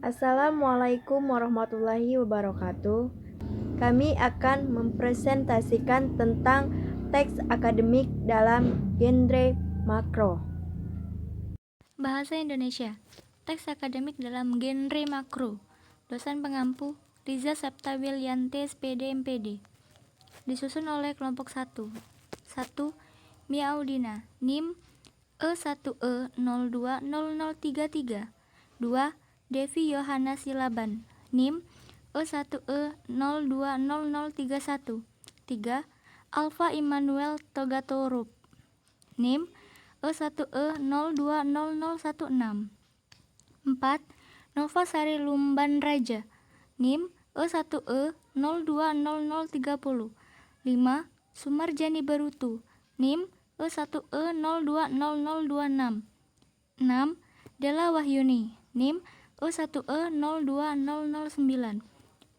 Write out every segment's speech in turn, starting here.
Assalamualaikum warahmatullahi wabarakatuh. Kami akan mempresentasikan tentang teks akademik dalam genre makro. Bahasa Indonesia. Teks akademik dalam genre makro. Dosen pengampu Riza Septawilyanti SPD MPD. Disusun oleh kelompok 1. 1. Mia Audina, NIM E1E020033. 2. Devi Yohana Silaban, NIM E1E020031. 3. Alfa Immanuel Togatorup, NIM E1E020016. 4. Nova Sari Lumban Raja, NIM E1E020030. 5. Sumarjani Barutu, NIM E1E020026. 6. Della Wahyuni, NIM E1E02009.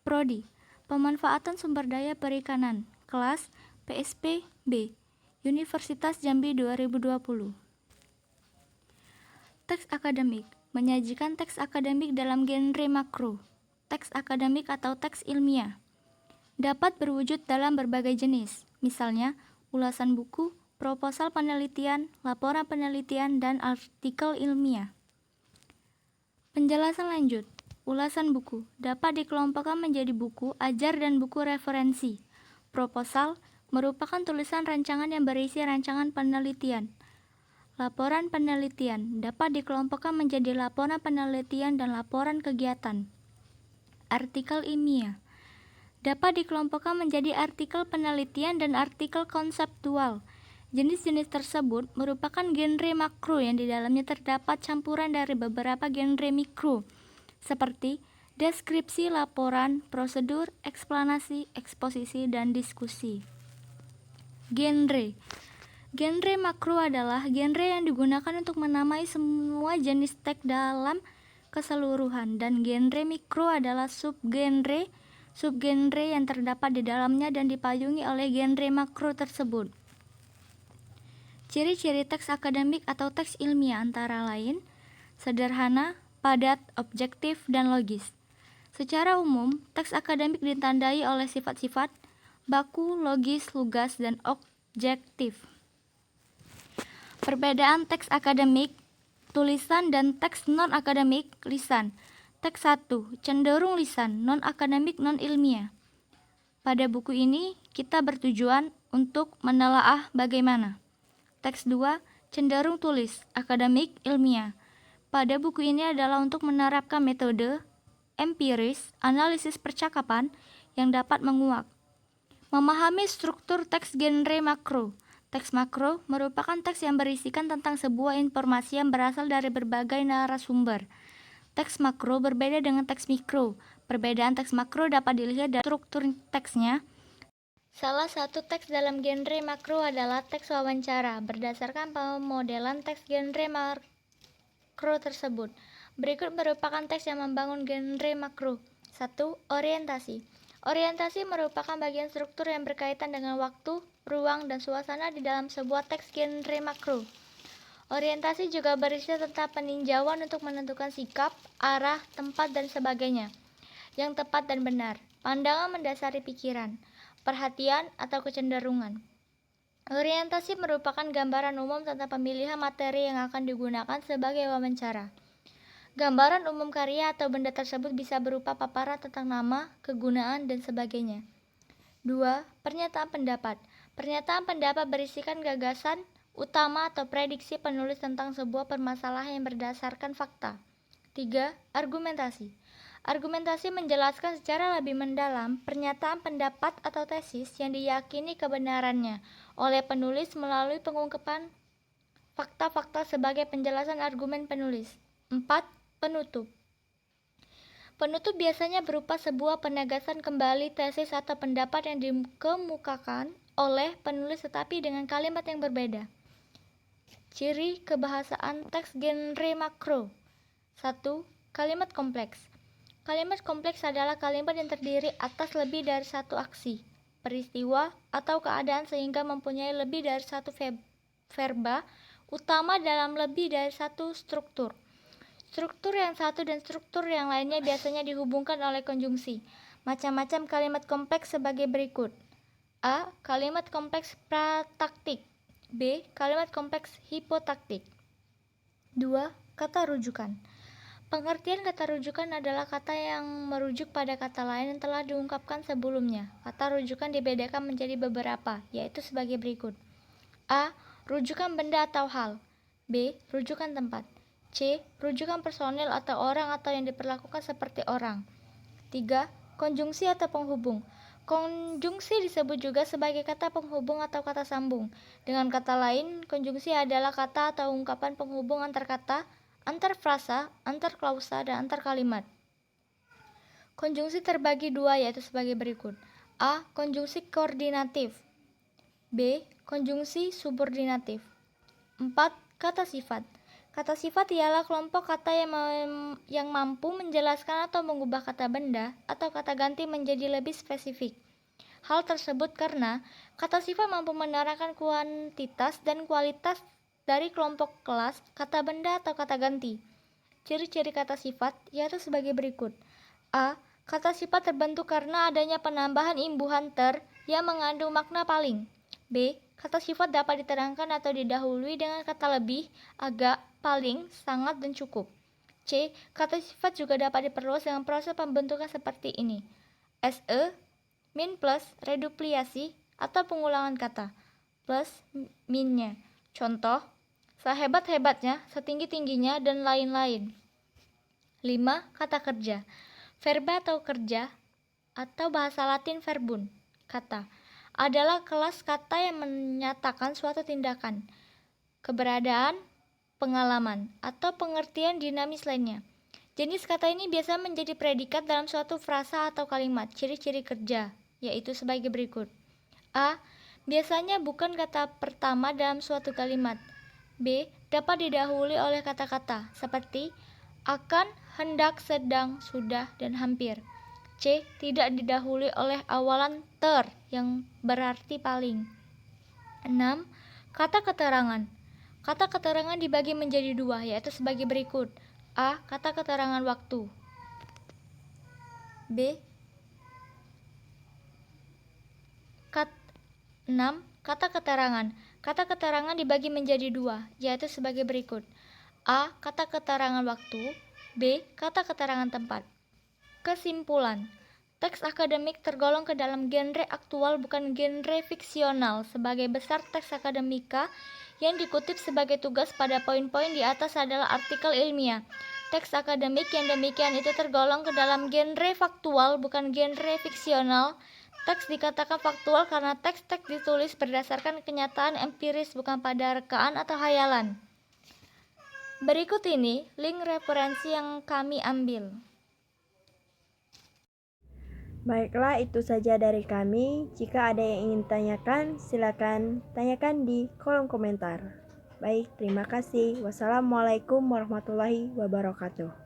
Prodi Pemanfaatan Sumber Daya Perikanan, kelas PSP B, Universitas Jambi 2020. Teks akademik menyajikan teks akademik dalam genre makro. Teks akademik atau teks ilmiah dapat berwujud dalam berbagai jenis, misalnya ulasan buku, proposal penelitian, laporan penelitian, dan artikel ilmiah. Penjelasan lanjut. Ulasan buku dapat dikelompokkan menjadi buku ajar dan buku referensi. Proposal merupakan tulisan rancangan yang berisi rancangan penelitian. Laporan penelitian dapat dikelompokkan menjadi laporan penelitian dan laporan kegiatan. Artikel ilmiah dapat dikelompokkan menjadi artikel penelitian dan artikel konseptual. Jenis-jenis tersebut merupakan genre makro yang di dalamnya terdapat campuran dari beberapa genre mikro, seperti deskripsi, laporan, prosedur, eksplanasi, eksposisi, dan diskusi. Genre makro adalah genre yang digunakan untuk menamai semua jenis teks dalam keseluruhan, dan genre mikro adalah subgenre yang terdapat di dalamnya dan dipayungi oleh genre makro tersebut. Ciri-ciri teks akademik atau teks ilmiah antara lain sederhana, padat, objektif, dan logis. Secara umum, teks akademik ditandai oleh sifat-sifat baku, logis, lugas, dan objektif. Perbedaan teks akademik tulisan dan teks non-akademik lisan. Teks 1 cenderung lisan, non-akademik, non-ilmiah. Pada buku ini, kita bertujuan untuk menelaah bagaimana. Teks 2 cenderung tulis, akademik, ilmiah. Pada buku ini adalah untuk menerapkan metode empiris, analisis percakapan yang dapat menguak. Memahami struktur teks genre makro. Teks makro merupakan teks yang berisikan tentang sebuah informasi yang berasal dari berbagai narasumber. Teks makro berbeda dengan teks mikro. Perbedaan teks makro dapat dilihat dari struktur teksnya. Salah satu teks dalam genre makro adalah teks wawancara, berdasarkan pemodelan teks genre makro tersebut. Berikut merupakan teks yang membangun genre makro. 1. Orientasi. Orientasi merupakan bagian struktur yang berkaitan dengan waktu, ruang, dan suasana di dalam sebuah teks genre makro. Orientasi juga berisi tentang peninjauan untuk menentukan sikap, arah, tempat, dan sebagainya yang tepat dan benar. Pandangan mendasari pikiran, perhatian, atau kecenderungan. Orientasi merupakan gambaran umum tentang pemilihan materi yang akan digunakan sebagai wawancara. Gambaran umum karya atau benda tersebut bisa berupa paparan tentang nama, kegunaan, dan sebagainya. 2. Pernyataan pendapat. Pernyataan pendapat berisikan gagasan utama atau prediksi penulis tentang sebuah permasalahan yang berdasarkan fakta. 3. Argumentasi. Argumentasi menjelaskan secara lebih mendalam pernyataan pendapat atau tesis yang diyakini kebenarannya oleh penulis melalui pengungkapan fakta-fakta sebagai penjelasan argumen penulis. 4. Penutup. Penutup biasanya berupa sebuah penegasan kembali tesis atau pendapat yang dikemukakan oleh penulis tetapi dengan kalimat yang berbeda. Ciri kebahasaan teks genre makro. 1. Kalimat kompleks. Kalimat kompleks adalah kalimat yang terdiri atas lebih dari satu aksi, peristiwa, atau keadaan sehingga mempunyai lebih dari satu verba utama dalam lebih dari satu struktur. Struktur yang satu dan struktur yang lainnya biasanya dihubungkan oleh konjungsi. Macam-macam kalimat kompleks sebagai berikut. A. Kalimat kompleks prataktik. B. Kalimat kompleks hipotaktik. 2. Kata rujukan. Pengertian kata rujukan adalah kata yang merujuk pada kata lain yang telah diungkapkan sebelumnya. Kata rujukan dibedakan menjadi beberapa, yaitu sebagai berikut. A. Rujukan benda atau hal. B. Rujukan tempat. C. Rujukan personil atau orang atau yang diperlakukan seperti orang. 3. Konjungsi atau penghubung. Konjungsi disebut juga sebagai kata penghubung atau kata sambung. Dengan kata lain, konjungsi adalah kata atau ungkapan penghubung antar kata, antar frasa, antar klausa, dan antar kalimat. Konjungsi terbagi dua, yaitu sebagai berikut. A. Konjungsi koordinatif. B. Konjungsi subordinatif. 4. Kata sifat. Kata sifat ialah kelompok kata yang mampu menjelaskan atau mengubah kata benda atau kata ganti menjadi lebih spesifik. Hal tersebut karena kata sifat mampu menerangkan kuantitas dan kualitas dari kelompok kelas, kata benda atau kata ganti. Ciri-ciri kata sifat yaitu sebagai berikut. A. Kata sifat terbentuk karena adanya penambahan imbuhan ter yang mengandung makna paling. B. Kata sifat dapat diterangkan atau didahului dengan kata lebih, agak, paling, sangat, dan cukup. C. Kata sifat juga dapat diperluas dengan proses pembentukan seperti ini. SE, min plus, redupliasi, atau pengulangan kata, plus minnya. Contoh, sehebat-hebatnya, setinggi-tingginya, dan lain-lain. 5. Kata kerja. Verba atau kerja, atau bahasa Latin verbum, kata, adalah kelas kata yang menyatakan suatu tindakan, keberadaan, pengalaman, atau pengertian dinamis lainnya. Jenis kata ini biasa menjadi predikat dalam suatu frasa atau kalimat. Ciri-ciri kerja, yaitu sebagai berikut. A. Biasanya bukan kata pertama dalam suatu kalimat. B. Dapat didahului oleh kata-kata, seperti akan, hendak, sedang, sudah, dan hampir. C. Tidak didahului oleh awalan ter yang berarti paling. 6. Kata keterangan. Kata keterangan dibagi menjadi dua, yaitu sebagai berikut. A. Kata keterangan waktu. B. 6. Kata keterangan. Kata keterangan dibagi menjadi dua, yaitu sebagai berikut. A. Kata keterangan waktu. B. Kata keterangan tempat. Kesimpulan. Teks akademik tergolong ke dalam genre aktual bukan genre fiksional. Sebagai besar teks akademika yang dikutip sebagai tugas pada poin-poin di atas adalah artikel ilmiah. Teks akademik yang demikian itu tergolong ke dalam genre faktual bukan genre fiksional. Teks dikatakan faktual karena teks-teks ditulis berdasarkan kenyataan empiris bukan pada rekaan atau hayalan. Berikut ini link referensi yang kami ambil. Baiklah, itu saja dari kami. Jika ada yang ingin tanyakan, silakan tanyakan di kolom komentar. Baik, terima kasih. Wassalamualaikum warahmatullahi wabarakatuh.